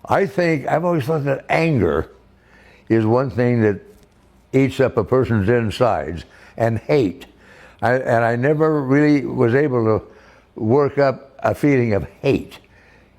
I think, I've always thought that anger is one thing that eats up a person's insides, and hate. And I never really was able to work up a feeling of hate.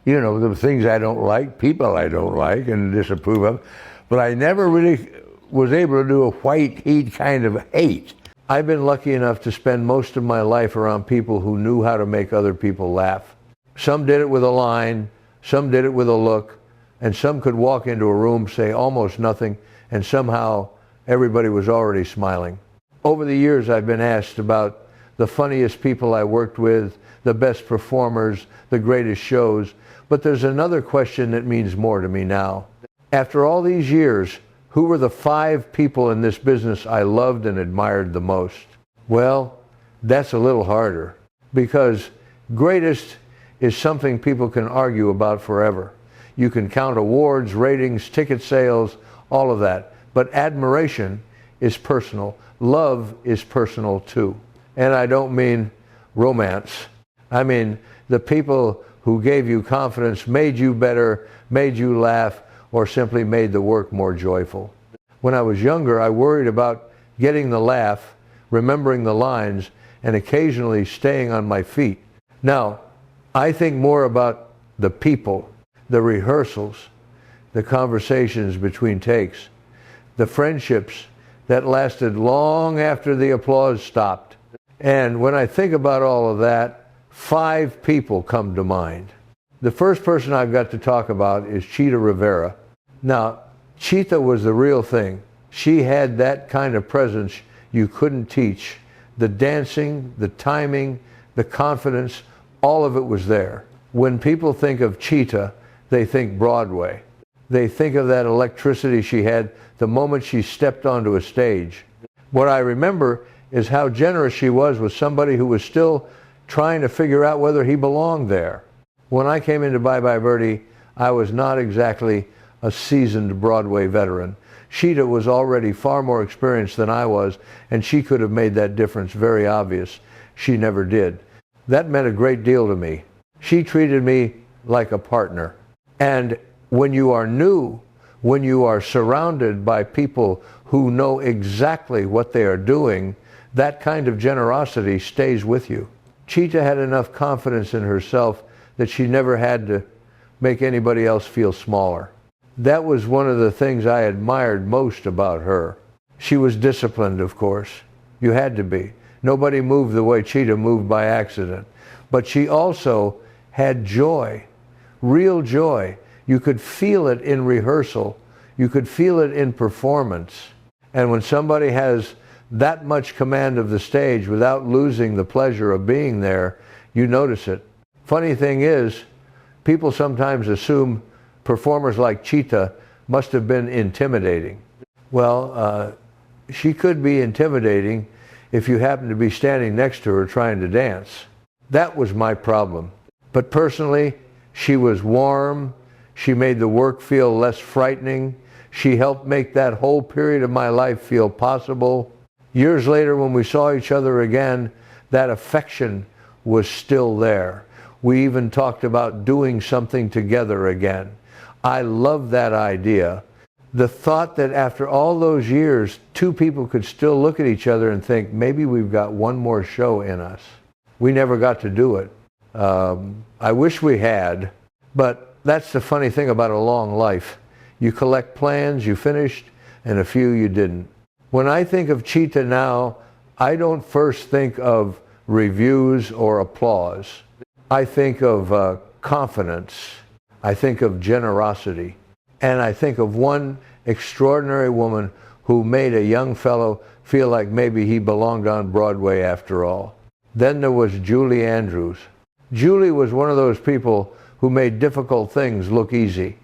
You know, the things I don't like, people I don't like and disapprove of, but I never really was able to do a white heat kind of hate. I've been lucky enough to spend most of my life around people who knew how to make other people laugh. Some did it with a line, some did it with a look, and some could walk into a room, say almost nothing, and somehow everybody was already smiling. Over the years, I've been asked about the funniest people I worked with, the best performers, the greatest shows, but there's another question that means more to me now. After all these years, who were the 5 people in this business I loved and admired the most? Well, that's a little harder, because greatest is something people can argue about forever. You can count awards, ratings, ticket sales, all of that. But admiration is personal. Love is personal too. And I don't mean romance. I mean the people who gave you confidence, made you better, made you laugh, or simply made the work more joyful. When I was younger, I worried about getting the laugh, remembering the lines, and occasionally staying on my feet. Now, I think more about the people, the rehearsals, the conversations between takes, the friendships that lasted long after the applause stopped. And when I think about all of that, 5 people come to mind. The first person I've got to talk about is Chita Rivera. Now, Chita was the real thing. She had that kind of presence you couldn't teach. The dancing, the timing, the confidence, all of it was there. When people think of Chita, they think Broadway. They think of that electricity she had the moment she stepped onto a stage. What I remember is how generous she was with somebody who was still trying to figure out whether he belonged there. When I came into Bye Bye Birdie, I was not exactly a seasoned Broadway veteran. Chita was already far more experienced than I was, and she could have made that difference very obvious. She never did. That meant a great deal to me. She treated me like a partner. And when you are new, when you are surrounded by people who know exactly what they are doing, that kind of generosity stays with you. Chita had enough confidence in herself that she never had to make anybody else feel smaller. That was one of the things I admired most about her. She was disciplined, of course. You had to be. Nobody moved the way Chita moved by accident. But she also had joy, real joy. You could feel it in rehearsal. You could feel it in performance. And when somebody has that much command of the stage without losing the pleasure of being there, you notice it. Funny thing is, people sometimes assume performers like Chita must have been intimidating. Well, she could be intimidating if you happen to be standing next to her trying to dance. That was my problem. But personally, she was warm. She made the work feel less frightening. She helped make that whole period of my life feel possible. Years later, when we saw each other again, that affection was still there. We even talked about doing something together again. I love that idea. The thought that after all those years, 2 people could still look at each other and think, maybe we've got one more show in us. We never got to do it. I wish we had, but that's the funny thing about a long life. You collect plans, you finished, and a few you didn't. When I think of Chita now, I don't first think of reviews or applause. I think of confidence. I think of generosity. And I think of one extraordinary woman who made a young fellow feel like maybe he belonged on Broadway after all. Then there was Julie Andrews. Julie was one of those people who made difficult things look easy.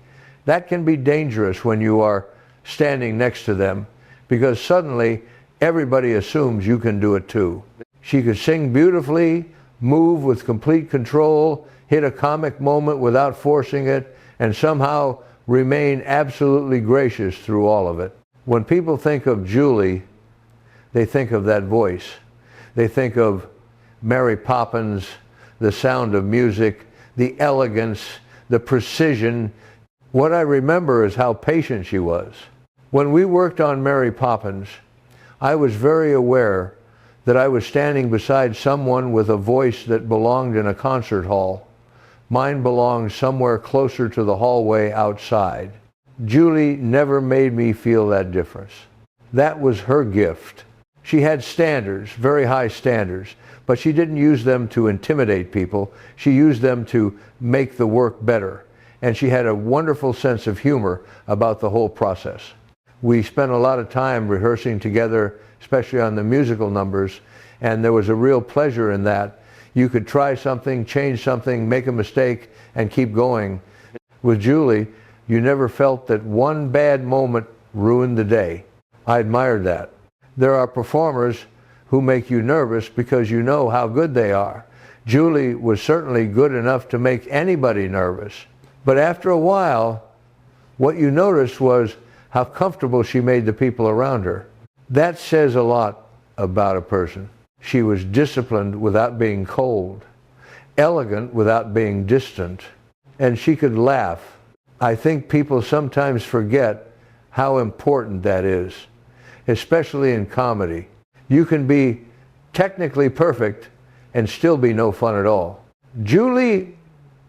That can be dangerous when you are standing next to them, because suddenly everybody assumes you can do it too. She could sing beautifully, move with complete control, hit a comic moment without forcing it, and somehow remain absolutely gracious through all of it. When people think of Julie, they think of that voice. They think of Mary Poppins, the sound of music, the elegance, the precision, What I remember is how patient she was. When we worked on Mary Poppins, I was very aware that I was standing beside someone with a voice that belonged in a concert hall. Mine belonged somewhere closer to the hallway outside. Julie never made me feel that difference. That was her gift. She had standards, very high standards, but she didn't use them to intimidate people. She used them to make the work better. And she had a wonderful sense of humor about the whole process. We spent a lot of time rehearsing together, especially on the musical numbers, and there was a real pleasure in that. You could try something, change something, make a mistake, and keep going. With Julie, you never felt that one bad moment ruined the day. I admired that. There are performers who make you nervous because you know how good they are. Julie was certainly good enough to make anybody nervous. But after a while, what you noticed was how comfortable she made the people around her. That says a lot about a person. She was disciplined without being cold, elegant without being distant, and she could laugh. I think people sometimes forget how important that is, especially in comedy. You can be technically perfect and still be no fun at all. Julie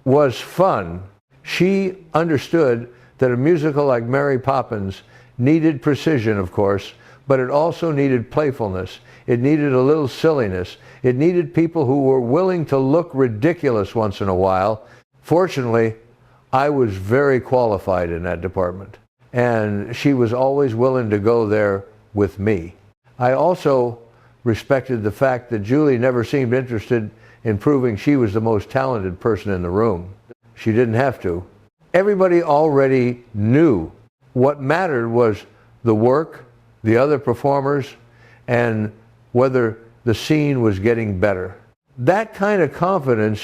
was fun. She understood that a musical like Mary Poppins needed precision, of course, but it also needed playfulness. It needed a little silliness. It needed people who were willing to look ridiculous once in a while. Fortunately, I was very qualified in that department, and she was always willing to go there with me. I also respected the fact that Julie never seemed interested in proving she was the most talented person in the room. She didn't have to. Everybody already knew. What mattered was the work, the other performers, and whether the scene was getting better. That kind of confidence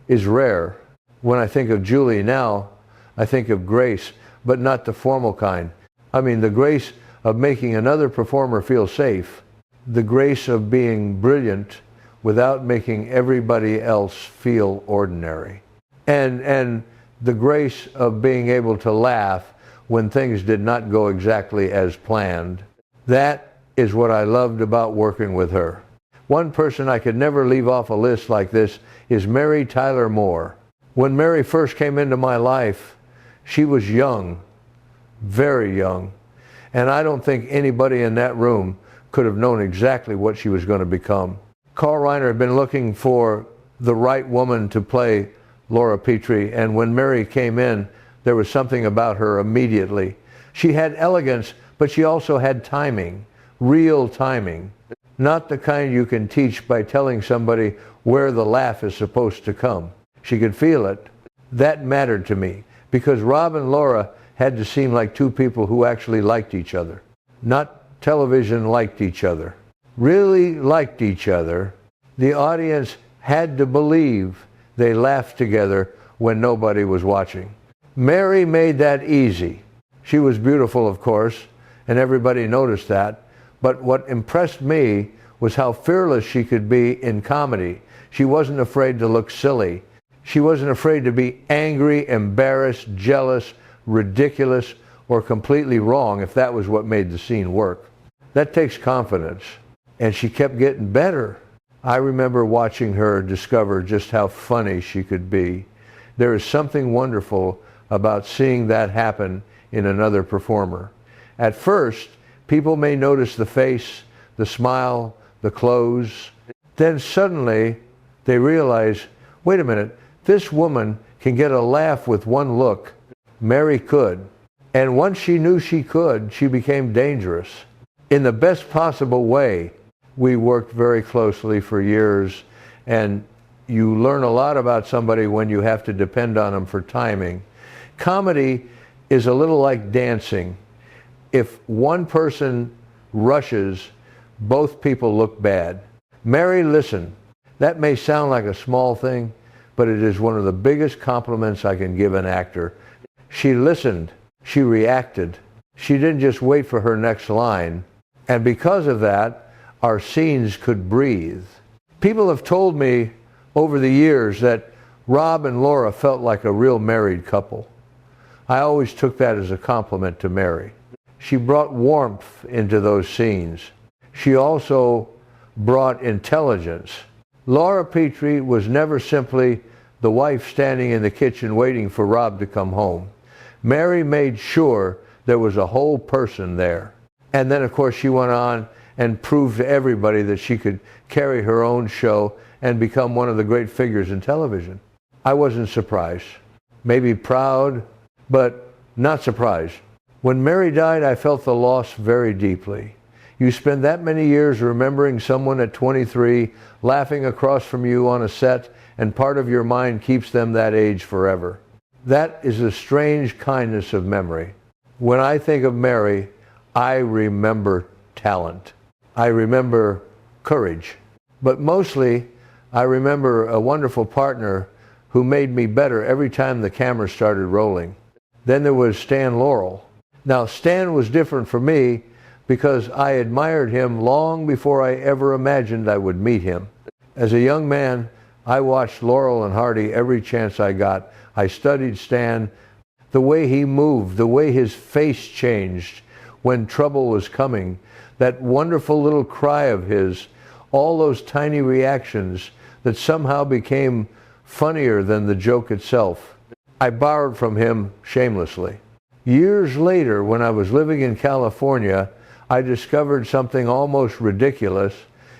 is rare. When I think of Julie now, I think of grace, but not the formal kind. I mean, the grace of making another performer feel safe, the grace of being brilliant without making everybody else feel ordinary, and the grace of being able to laugh when things did not go exactly as planned. That is what I loved about working with her. One person I could never leave off a list like this is Mary Tyler Moore. When Mary first came into my life, she was young, very young, and I don't think anybody in that room could have known exactly what she was going to become. Carl Reiner had been looking for the right woman to play Laura Petrie, and when Mary came in, there was something about her immediately. She had elegance, but she also had timing, real timing, not the kind you can teach by telling somebody where the laugh is supposed to come. She could feel it. That mattered to me, because Rob and Laura had to seem like two people who actually liked each other, not television liked each other, really liked each other. The audience had to believe they laughed together when nobody was watching. Mary made that easy. She was beautiful, of course, and everybody noticed that. But what impressed me was how fearless she could be in comedy. She wasn't afraid to look silly. She wasn't afraid to be angry, embarrassed, jealous, ridiculous, or completely wrong if that was what made the scene work. That takes confidence. And she kept getting better. I remember watching her discover just how funny she could be. There is something wonderful about seeing that happen in another performer. At first, people may notice the face, the smile, the clothes. Then suddenly, they realize, wait a minute, this woman can get a laugh with one look. Mary could. And once she knew she could, she became dangerous. In the best possible way. We worked very closely for years, and you learn a lot about somebody when you have to depend on them for timing. Comedy is a little like dancing. If one person rushes, both people look bad. Mary listened. That may sound like a small thing, but it is one of the biggest compliments I can give an actor. She listened. She reacted. She didn't just wait for her next line. And because of that, our scenes could breathe. People have told me over the years that Rob and Laura felt like a real married couple. I always took that as a compliment to Mary. She brought warmth into those scenes. She also brought intelligence. Laura Petrie was never simply the wife standing in the kitchen waiting for Rob to come home. Mary made sure there was a whole person there. And then, of course, she went on and proved to everybody that she could carry her own show and become one of the great figures in television. I wasn't surprised. Maybe proud, but not surprised. When Mary died, I felt the loss very deeply. You spend that many years remembering someone at 23 laughing across from you on a set, and part of your mind keeps them that age forever. That is a strange kindness of memory. When I think of Mary, I remember talent. I remember courage. But mostly, I remember a wonderful partner who made me better every time the camera started rolling. Then there was Stan Laurel. Now, Stan was different for me because I admired him long before I ever imagined I would meet him. As a young man, I watched Laurel and Hardy every chance I got. I studied Stan, the way he moved, the way his face changed when trouble was coming, that wonderful little cry of his, all those tiny reactions that somehow became funnier than the joke itself. I borrowed from him shamelessly. Years later, when I was living in California, I discovered something almost ridiculous.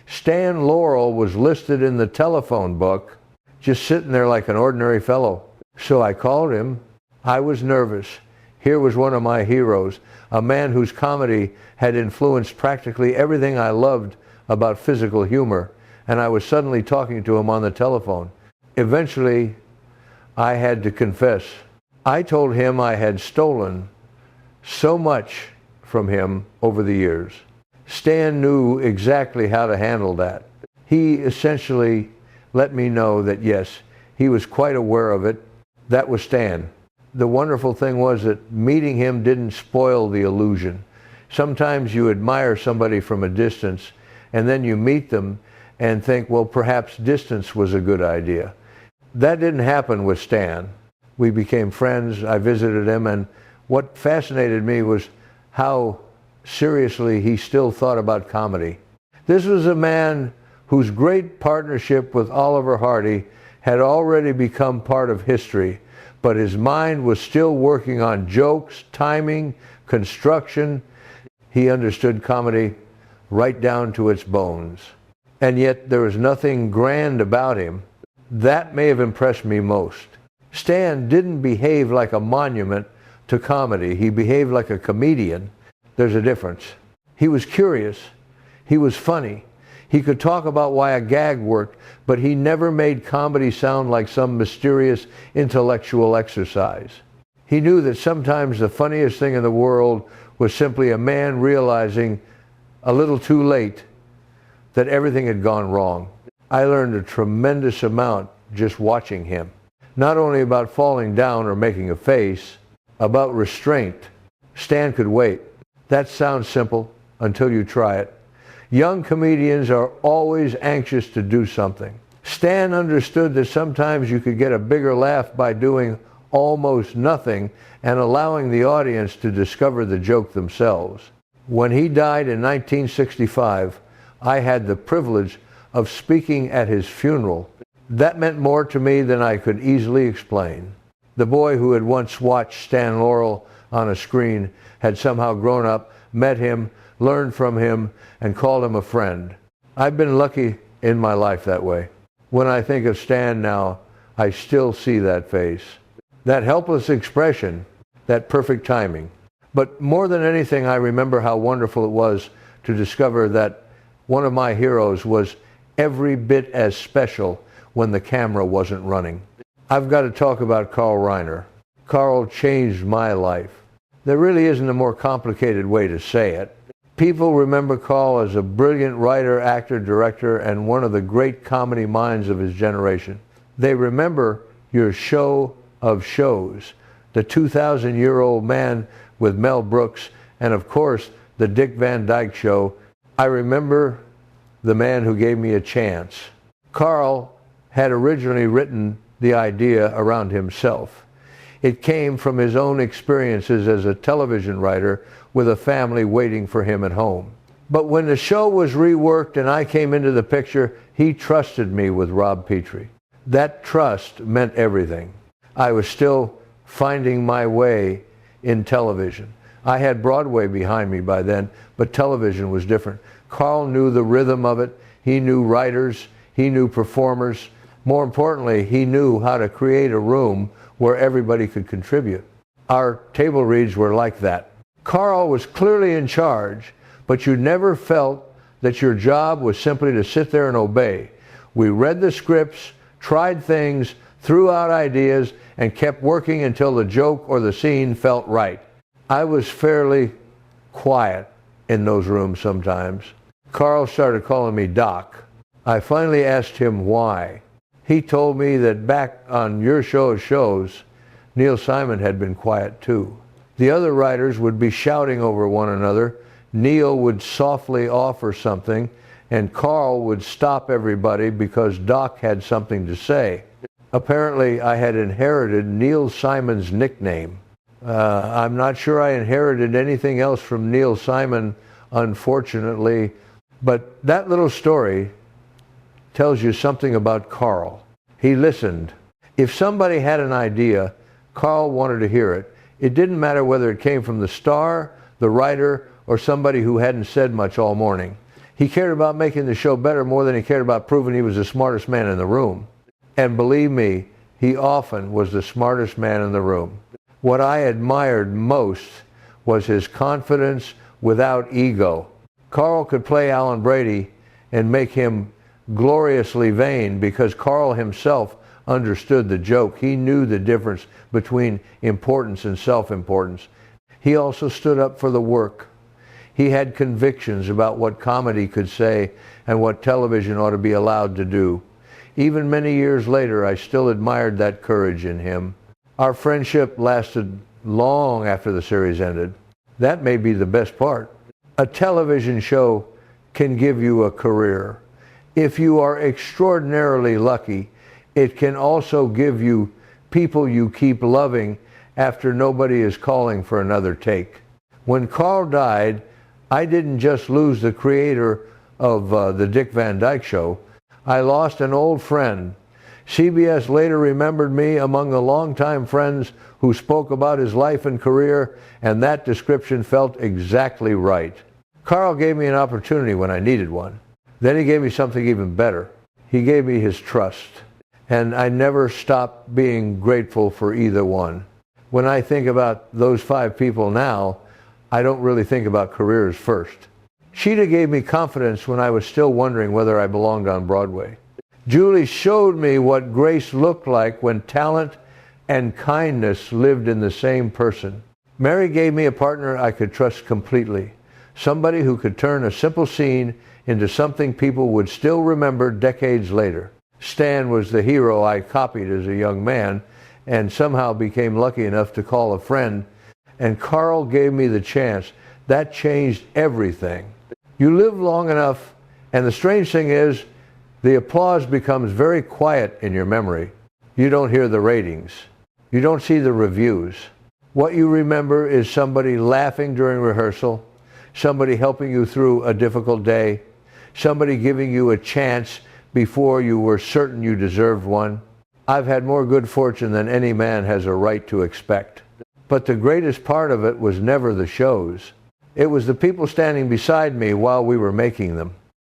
Stan Laurel was listed in the telephone book, just sitting there like an ordinary fellow. So I called him. I was nervous. Here was one of my heroes, a man whose comedy had influenced practically everything I loved about physical humor, and I was suddenly talking to him on the telephone. Eventually, I had to confess. I told him I had stolen so much from him over the years. Stan knew exactly how to handle that. He essentially let me know that yes, he was quite aware of it. That was Stan. The wonderful thing was that meeting him didn't spoil the illusion. Sometimes you admire somebody from a distance and then you meet them and think, well, perhaps distance was a good idea. That didn't happen with Stan. We became friends. I visited him, and what fascinated me was how seriously he still thought about comedy. This was a man whose great partnership with Oliver Hardy had already become part of history, but his mind was still working on jokes, timing, construction. He understood comedy right down to its bones. And yet there was nothing grand about him. That may have impressed me most. Stan didn't behave like a monument to comedy. He behaved like a comedian. There's a difference. He was curious. He was funny. He could talk about why a gag worked, but he never made comedy sound like some mysterious intellectual exercise. He knew that sometimes the funniest thing in the world was simply a man realizing a little too late that everything had gone wrong. I learned a tremendous amount just watching him. Not only about falling down or making a face, about restraint. Stan could wait. That sounds simple until you try it. Young comedians are always anxious to do something. Stan understood that sometimes you could get a bigger laugh by doing almost nothing and allowing the audience to discover the joke themselves. When he died in 1965, I had the privilege of speaking at his funeral. That meant more to me than I could easily explain. The boy who had once watched Stan Laurel on a screen had somehow grown up, met him, learned from him, and called him a friend. I've been lucky in my life that way. When I think of Stan now, I still see that face. That helpless expression, that perfect timing. But more than anything, I remember how wonderful it was to discover that one of my heroes was every bit as special when the camera wasn't running. I've got to talk about Carl Reiner. Carl changed my life. There really isn't a more complicated way to say it. People remember Carl as a brilliant writer, actor, director, and one of the great comedy minds of his generation. They remember your show of shows, the 2,000-year-old man with Mel Brooks, and of course, the Dick Van Dyke Show. I remember the man who gave me a chance. Carl had originally written the idea around himself. It came from his own experiences as a television writer with a family waiting for him at home. But when the show was reworked and I came into the picture, he trusted me with Rob Petrie. That trust meant everything. I was still finding my way in television. I had Broadway behind me by then, but television was different. Carl knew the rhythm of it. He knew writers. He knew performers. More importantly, he knew how to create a room where everybody could contribute. Our table reads were like that. Carl was clearly in charge, but you never felt that your job was simply to sit there and obey. We read the scripts, tried things, threw out ideas, and kept working until the joke or the scene felt right. I was fairly quiet in those rooms sometimes. Carl started calling me Doc. I finally asked him why. He told me that back on your show's shows, Neil Simon had been quiet too. The other writers would be shouting over one another. Neil would softly offer something, and Carl would stop everybody because Doc had something to say. Apparently, I had inherited Neil Simon's nickname. I'm not sure I inherited anything else from Neil Simon, unfortunately, but that little story tells you something about Carl. He listened. If somebody had an idea, Carl wanted to hear it. It didn't matter whether it came from the star, the writer, or somebody who hadn't said much all morning. He cared about making the show better more than he cared about proving he was the smartest man in the room. And believe me, he often was the smartest man in the room. What I admired most was his confidence without ego. Carl could play Alan Brady and make him gloriously vain because Carl himself understood the joke. He knew the difference between importance and self-importance. He also stood up for the work. He had convictions about what comedy could say and what television ought to be allowed to do. Even many years later, I still admired that courage in him. Our friendship lasted long after the series ended. That may be the best part. A television show can give you a career. If you are extraordinarily lucky, it can also give you people you keep loving after nobody is calling for another take. When Carl died, I didn't just lose the creator of the Dick Van Dyke Show. I lost an old friend. CBS later remembered me among the longtime friends who spoke about his life and career, and that description felt exactly right. Carl gave me an opportunity when I needed one. Then he gave me something even better. He gave me his trust. And I never stopped being grateful for either one. When I think about those 5 people now, I don't really think about careers first. Sheeta gave me confidence when I was still wondering whether I belonged on Broadway. Julie showed me what grace looked like when talent and kindness lived in the same person. Mary gave me a partner I could trust completely. Somebody who could turn a simple scene into something people would still remember decades later. Stan was the hero I copied as a young man and somehow became lucky enough to call a friend. And Carl gave me the chance. That changed everything. You live long enough, and the strange thing is, the applause becomes very quiet in your memory. You don't hear the ratings. You don't see the reviews. What you remember is somebody laughing during rehearsal, somebody helping you through a difficult day, somebody giving you a chance before you were certain you deserved one. I've had more good fortune than any man has a right to expect. But the greatest part of it was never the shows. It was the people standing beside me while we were making them.